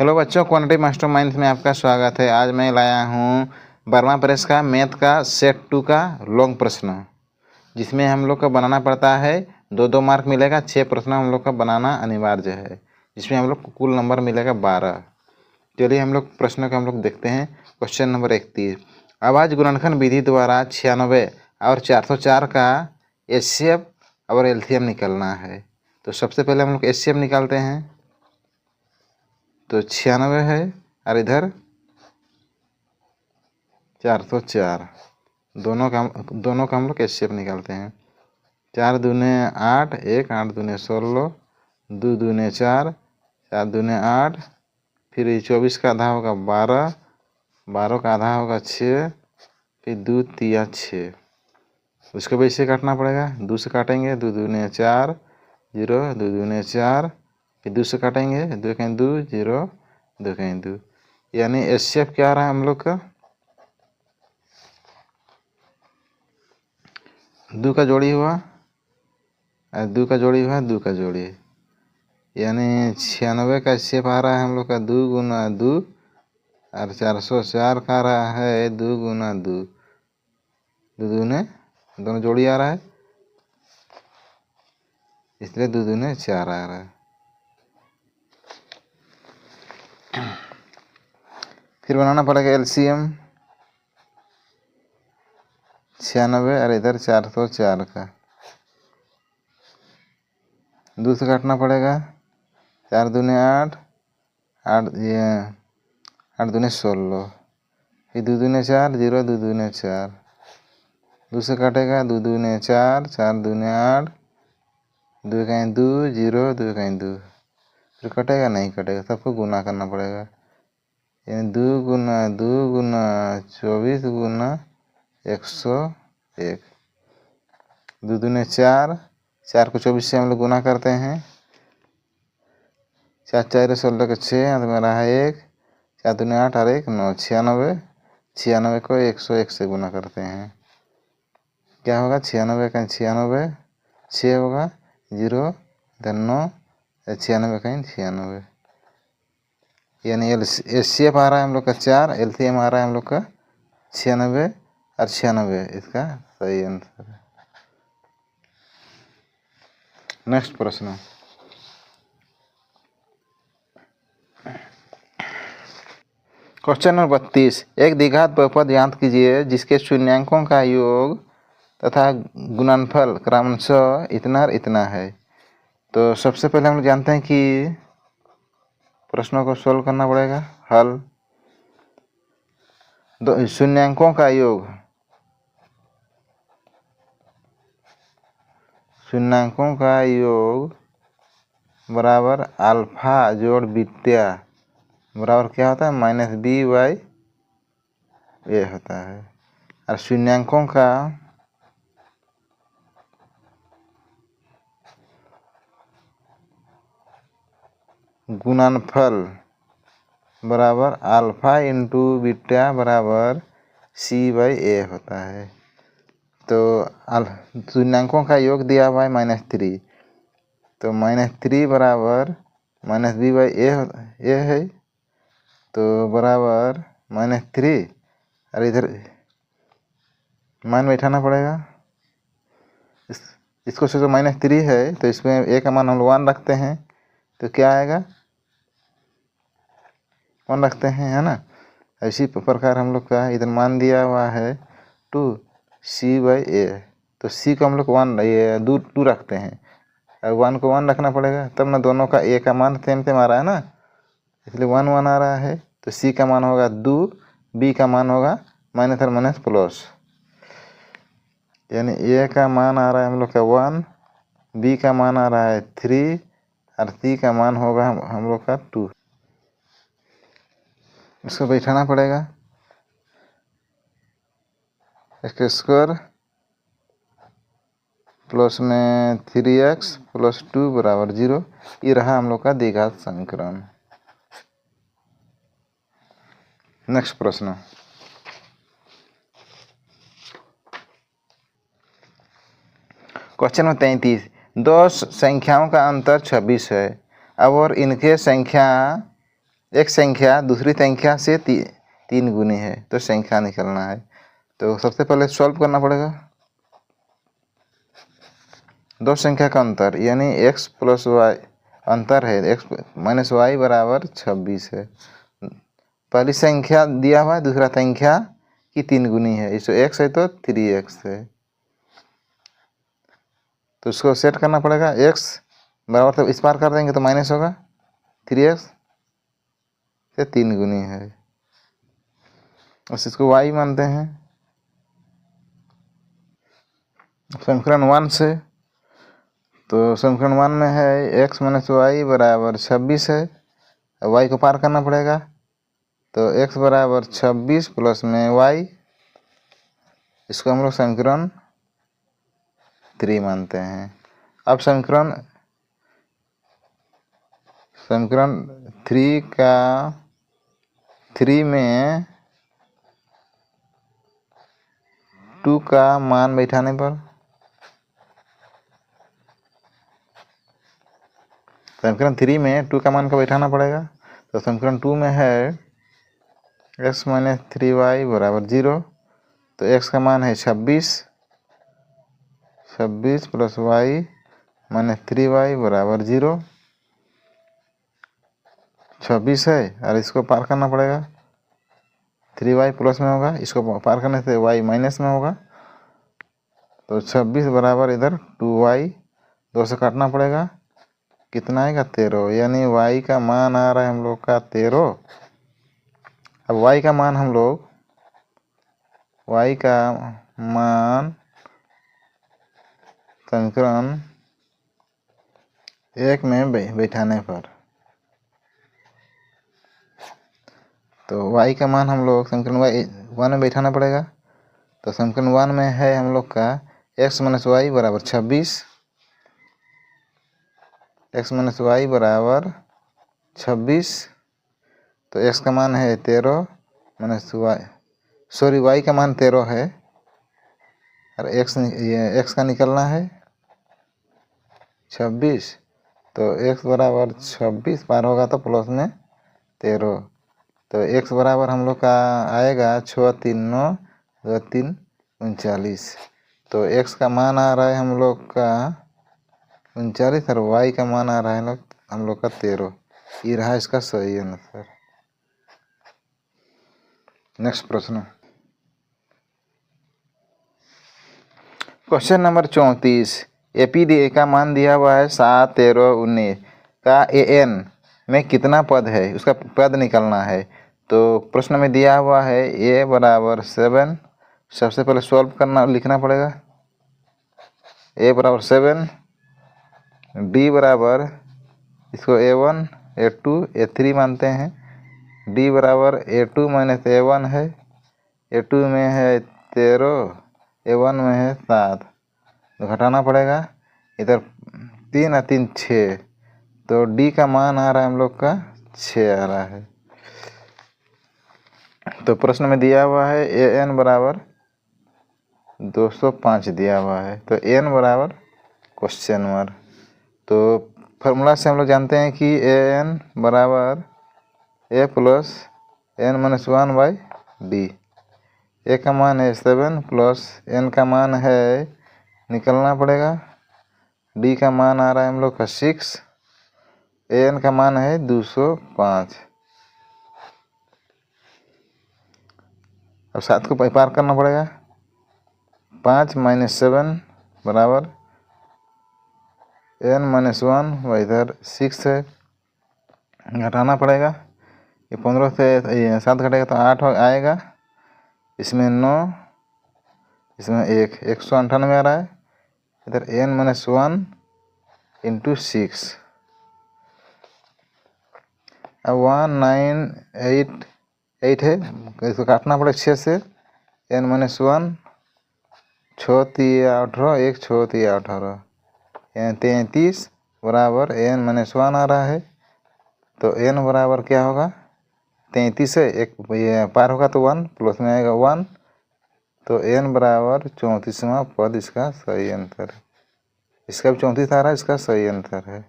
Hello बच्चों, quantity masterminds में आपका स्वागत है। आज मैं लाया हूँ बर्मा प्रेस का मैथ का सेट 2 का लॉन्ग प्रश्न, जिसमें हम लोग को बनाना पड़ता है। 2-2 मार्क मिलेगा। 6 प्रश्न हम लोग का बनाना अनिवार्य है, जिसमें हम लोग को कुल नंबर मिलेगा 12। चलिए हम लोग प्रश्न को हम लोग देखते हैं। क्वेश्चन नंबर 31, अभाज्य गुणनखंड विधि द्वारा 96 और 404 का एचसीएफ और एलसीएम निकालना है। तो सबसे पहले हम लोग एचसीएफ निकालते हैं। तो 96 है और इधर 404, दोनों का हम लोग एचसीएफ निकालते हैं। 4 दूने 8, 1 8 दूने 16, 2 दूने 4, 4 दूने 8, फिर 24 का आधा होगा 12, 12 का आधा होगा 6, फिर 2 3 6। उसको भी इससे काटना पड़ेगा। 2 से काटेंगे, 2 दूने 4 0, 2 दूने 4, फिर 2 से काटेंगे, 2 कहीं 2 0, 2 कहीं 2, यानी एचसीएफ क्या आ रहा है हम लोग का 2 का जोड़ी हुआ, 2 का जोड़ी हुआ, 2 का जोड़ी, यानी 96 का एचसीएफ आ रहा है हम लोग का 2 गुना 2, और 404 का आ रहा है 2 गुना 2, 2 दूने दोनों जोड़ी आ रहा है, इसलिए 2 दूने 4 आ रहा है। फिर बनाना पड़ेगा एलसीएम 96 और इधर 404 का। 2 से काटना पड़ेगा। 4 दूने 8, 8 दूने 16, फिर 2 दूने 4 0, 2 दूने 4, 2 से काटेगा, 2 दूने 4, 4 दूने 8, 2 कहीं 2 0, 2 कहीं 2, फिर कटेगा नहीं कटेगा, सबको गुना करना पड़ेगा, यानी 2 गुना 2 गुना 24 गुना 101, 2 दूने 4, 4 को 24 से हम लोग गुना करते हैं। 4 4 16 के 6, अंत में रहा 1, 4 दूने 8 और 1 9, 96, 96 को 101 से गुना करते हैं। क्या होगा 96 का 96, 6 होगा 0 इधर 9, 96 का 96, यानी एचसीएफ आ रहा है हम लोग का 4, एलसीएम आ रहा है हम लोग का 96 और 96, इसका सही आंसर है। नेक्स्ट प्रश्न, क्वेश्चन नंबर 32, एक द्विघात बहुपद ज्ञात कीजिए जिसके शून्यांकों का योग तथा गुणनफल क्रमशः इतना और इतना है। तो सबसे पहले हम लोग जानते हैं कि प्रश्नों को सोल्व करना पड़ेगा। हल, शून्यांकों का योग, शून्यांकों का योग बराबर अल्फा जोड़ बीटा बराबर क्या होता है -b/a होता है। और शून्यांकों का गुणनफल बराबर अल्फा इंटू बीटा बराबर c/a होता है। तो शून्यांकों का योग दिया हुआ है -3, तो -3 बराबर -b/a है, तो बराबर -3, और इधर मान बैठाना पड़ेगा। इसको सोचो -3 है, तो इसमें a का मान हम लोग 1 रखते हैं, तो क्या आएगा 1 रखते हैं, है ना। इसी प्रकार हम लोग का इधर मान दिया हुआ है 2c/a, तो c को हम लोग 2 रखते हैं, और 1 को 1 रखना पड़ेगा, तब ना दोनों का a का मान सेम सेम आ रहा है ना, इसलिए 1 1 आ रहा है। तो c का मान होगा 2, b का मान होगा माइनस और माइनस प्लस, यानी a का मान आ रहा है हम लोग का 1, b का मान आ रहा है 3, और c का मान होगा हम लोग का 2। इसको बैठाना पड़ेगा। इसके स्क्वायर प्लस में 3x प्लस 2 बराबर 0, ये रहा हम लोग का द्विघात समीकरण। नेक्स्ट प्रश्न, क्वेश्चन नंबर 33, दो संख्याओं का अंतर 26 है और इनके संख्या एक संख्या दूसरी संख्या से तीन गुनी है तो संख्या निकलना है। तो सबसे पहले सॉल्व करना पड़ेगा दो संख्या का अंतर, यानी x प्लस वाई अंतर है, x माइनस वाई बराबर 26 है। पहली संख्या दिया हुआ है, दूसरा संख्या की तीन गुनी है, इसको x है तो 3x है, तो इसको सेट करना पड़ेगा। x बराबर तो इस पार कर देंगे तो माइनस होगा, 3x से तीन गुनी है, बस इसको y मानते हैं। समीकरण 1 से, तो समीकरण 1 में है x माइनस वाई बराबर 26 है, y को पार करना पड़ेगा, तो x बराबर 26 प्लस में y, इसको हम लोग समीकरण 3 मानते हैं। अब समीकरण 3 में 2 का मान बैठाने पर, समीकरण 3 में 2 का मान को बैठाना पड़ेगा, तो समीकरण 2 में है x माइनस 3y बराबर 0, तो x का मान है 26 प्लस y माइनस 3y बराबर 0, 26 है और इसको पार करना पड़ेगा, 3y प्लस में होगा, इसको पार करने से y माइनस में होगा, तो 26 बराबर इधर 2y, 2 से काटना पड़ेगा, कितना आएगा 13, यानी y का मान आ रहा है हम लोग का 13। अब y का मान हम लोग समीकरण 1 में बैठाने पर, तो y का मान हम लोग समीकरण 1 में बैठाना पड़ेगा, तो समीकरण 1 में है हम लोग का x माइनस वाई बराबर 26, x माइनस वाई बराबर 26, तो x का मान है 13 माइनस y का मान 13 है और x का निकलना है 26, तो x बराबर 26 पार होगा तो प्लस में 13, तो x बराबर हम लोग का आएगा 6 3 9 2 3 39, तो x का मान आ रहा है हम लोग का 39 और y का मान आ रहा है हम लोग का 13। ये रहा इसका सही आंसर। नेक्स्ट प्रश्न, क्वेश्चन नंबर 34, एपीडी का मान दिया हुआ है 7 13 19 का an में कितना पद है, उसका पद निकालना है। तो प्रश्न में दिया हुआ है a बराबर 7, सबसे पहले सॉल्व करना लिखना पड़ेगा, a बराबर 7, d बराबर इसको a1 a2 a3 मानते हैं, d बराबर a2 माइनस a1 है, a2 में है 13, a1 में है 7, तो घटाना पड़ेगा, इधर 3 और 3 6, तो d का मान आ रहा है हम लोग का 6 आ रहा है। तो प्रश्न में दिया हुआ है an बराबर 205 दिया हुआ है, तो n बराबर क्वेश्चन मार्क, तो फार्मूला से हम लोग जानते हैं कि an बराबर a plus n minus 1 by d, a का मान है 7 प्लस n का मान है निकलना पड़ेगा, d का मान आ रहा है हम लोग का 6, an का मान है 205। अब 7 को पार करना पड़ेगा, 5 माइनस 7 बराबर n माइनस 1 व इधर 6 है, घटाना पड़ेगा, ये 15 से 7 घटेगा तो 8 आएगा, इसमें 9, इसमें 198 आ रहा है, इधर n माइनस 1 इंटू 6, अब 1988 है, इसको काटना पड़ेगा 6 से, n माइनस 1 6 3 18 1 6 3 18, 33 बराबर n माइनस 1 आ रहा है, तो n बराबर क्या होगा 33 है, एक ये पार होगा तो 1 प्लस में आएगा 1, तो n बराबर 34वां पद इसका सही आंसर है। इसका भी 34 आ रहा है, इसका सही आंसर है।